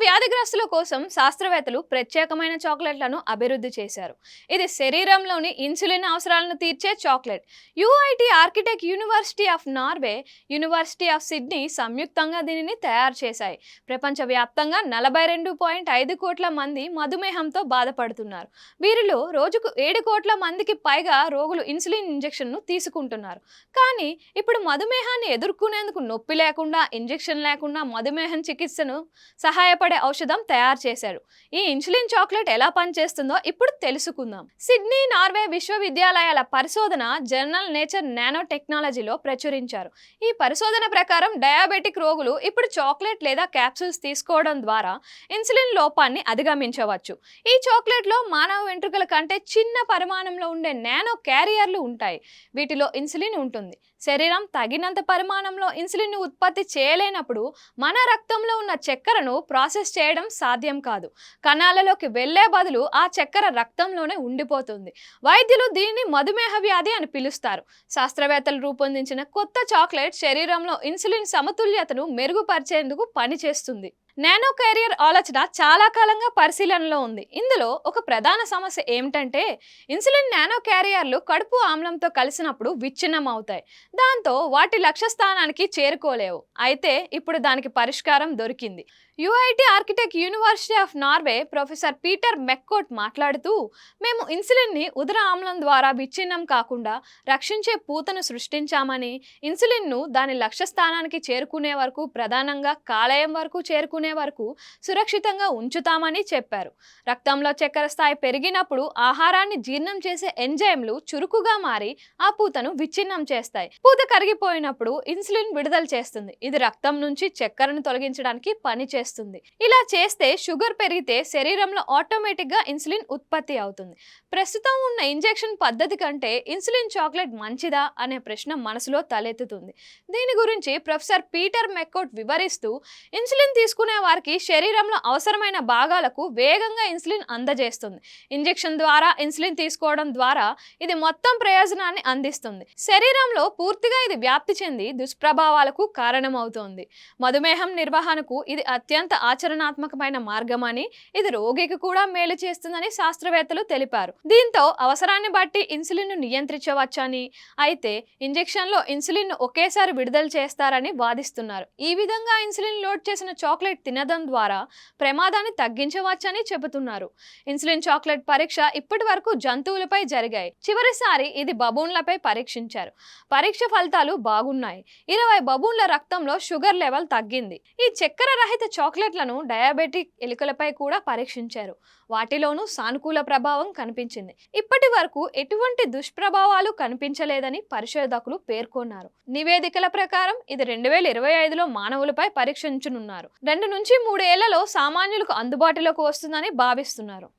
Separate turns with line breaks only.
వ్యాధిగ్రస్తుల కోసం శాస్త్రవేత్తలు ప్రత్యేకమైన చాక్లెట్లను అభివృద్ధి చేశారు. ఇది శరీరంలోని ఇన్సులిన్ అవసరాలను తీర్చే chocolate. U I T architect, university of Norway, university of Sydney సంయుక్తంగా దీనిని తయారు చేశాయి. ప్రపంచవ్యాప్తంగా 42.5 కోట్ల మంది మధుమేహంతో బాధపడుతున్నారు. వీరిలో రోజుకు 7 కోట్ల మందికి పైగా రోగులు ఇన్సులిన్ ఇంజెక్షన్ను తీసుకుంటున్నారు. కానీ ఇప్పుడు మధుమేహాన్ని ఎదుర్కొనేందుకు నొప్పి లేకుండా, ఇంజెక్షన్ లేకుండా మధుమేహం చికిత్సను సహాయపడే ఔషధం తయారు చేశారు. ఈ ఇన్సులిన్ చాక్లెట్ ఎలా పనిచేస్తుందో ఇప్పుడు తెలుసుకుందాం. సిడ్నీ, నార్వే విశ్వవిద్యాలయాల పరిశోధన జర్నల్ నేచర్ నానో టెక్నాలజీలో ప్రచురించారు. ఈ పరిశోధన ప్రకారం డయాబెటిక్ రోగులు ఇప్పుడు చాక్లెట్ లేదా క్యాప్సూల్స్ తీసుకోవడం ద్వారా ఇన్సులిన్ లోపాన్ని అధిగమించవచ్చు. ఈ చాక్లెట్లో మానవ వెంట్రుకల కంటే చిన్న పరిమాణంలో ఉండే నానో క్యారియర్లు ఉంటాయి. వీటిలో ఇన్సులిన్ ఉంటుంది. శరీరం తగినంత పరిమాణంలో ఇన్సులిన్ ఉత్పత్తి చేయలేనప్పుడు మన రక్తంలో ఉన్న చక్కెరను ప్రాసెస్ చేయడం సాధ్యం కాదు. కణాలలోకి వెళ్లే బదులు ఆ చక్కెర రక్తంలోనే ఉండిపోతుంది. వైద్యులు దీనిని మధుమేహ వ్యాధి అని పిలుస్తారు. శాస్త్రవేత్తలు రూపొందించిన కొత్త చాక్లెట్ శరీరంలో ఇన్సులిన్ సమతుల్యతను మెరుగుపరిచేందుకు పనిచేస్తుంది. నానో క్యారియర్ ఆలోచన చాలా కాలంగా పరిశీలనలో ఉంది. ఇందులో ఒక ప్రధాన సమస్య ఏమిటంటే ఇన్సులిన్ నానో క్యారియర్లు కడుపు ఆమ్లంతో కలిసినప్పుడు విచ్ఛిన్నం అవుతాయి. దాంతో వాటి లక్ష్య స్థానానికి చేరుకోలేవు. అయితే ఇప్పుడు దానికి పరిష్కారం దొరికింది. U I T architect, university of Norway professor Peter McCourt మాట్లాడుతూ, మేము ఇన్సులిన్ని ఉదర ఆమ్లం ద్వారా విచ్ఛిన్నం కాకుండా రక్షించే పూతను సృష్టించామని, ఇన్సులిన్ను దాని లక్ష్య స్థానానికి చేరుకునే వరకు, ప్రధానంగా కాలేయం వరకు చేరుకునే వరకు సురక్షితంగా ఉంచుతామని చెప్పారు. రక్తంలో చక్కెర స్థాయి పెరిగినప్పుడు ఆహారాన్ని జీర్ణం చేసే ఎంజైమ్లు చురుకుగా మారి ఆ పూతను విచ్ఛిన్నం చేస్తాయి. పూత కరిగిపోయినప్పుడు ఇన్సులిన్ విడుదల చేస్తుంది. ఇది రక్తం నుంచి చక్కెరను తొలగించడానికి పనిచేస్తుంది. ఇలా చేస్తే షుగర్ పెరిగితే శరీరంలో ఆటోమేటిక్ గా ఇన్సులిన్ ఉత్పత్తి అవుతుంది. ప్రస్తుతం ఉన్న ఇంజెక్షన్ పద్ధతి కంటే ఇన్సులిన్ చాక్లెట్ మంచిదా అనే ప్రశ్న మనసులో తలెత్తుతుంది. దీని గురించి ప్రొఫెసర్ పీటర్ మెక్కోట్ వివరిస్తూ, ఇన్సులిన్ తీసుకునే వారికి శరీరంలో అవసరమైన భాగాలకు వేగంగా ఇన్సులిన్ అందజేస్తుంది. ఇంజెక్షన్ ద్వారా ఇన్సులిన్ తీసుకోవడం ద్వారా ఇది మొత్తం ప్రయోజనాన్ని అందిస్తుంది. శరీరంలో పూర్తిగా ఇది వ్యాప్తి చెంది దుష్ప్రభావాలకు కారణమవుతోంది. మధుమేహం నిర్వహణకు ఇది అత్యంత ఆచరణాత్మకమైన మార్గమని, ఇది రోగికి కూడా మేలు చేస్తుందని శాస్త్రవేత్తలు తెలిపారు. దీంతో అవసరాన్ని బట్టి ఇన్సులిన్ నియంత్రించవచ్చని, అయితే ఇంజెక్షన్లో ఇన్సులిన్ ఒకేసారి విడుదల చేస్తారని వాదిస్తున్నారు. ఈ విధంగా ఇన్సులిన్ లోడ్ చేసిన చాక్లెట్ తినడం ద్వారా ప్రమాదాన్ని తగ్గించవచ్చని చెబుతున్నారు. ఇన్సులిన్ చాక్లెట్ పరీక్ష ఇప్పటి వరకు జంతువులపై జరిగాయి. చివరిసారి ఇది బబూన్లపై పరీక్షించారు. పరీక్ష ఫలితాలు బాగున్నాయి. 20 బబూన్ల రక్తంలో షుగర్ లెవెల్ తగ్గింది. ఈ చక్కెర రహిత చాక్లెట్లను డయాబెటిక్ ఎలుకలపై కూడా పరీక్షించారు. వాటిలోనూ సానుకూల ప్రభావం కనిపించింది. ఇప్పటి వరకు ఎటువంటి దుష్ప్రభావాలు కనిపించలేదని పరిశోధకులు పేర్కొన్నారు. నివేదికల ప్రకారం ఇది 2025లో మానవులపై పరీక్షించనున్నారు. 2 నుంచి 3 ఏళ్లలో సామాన్యులకు అందుబాటులోకి వస్తుందని భావిస్తున్నారు.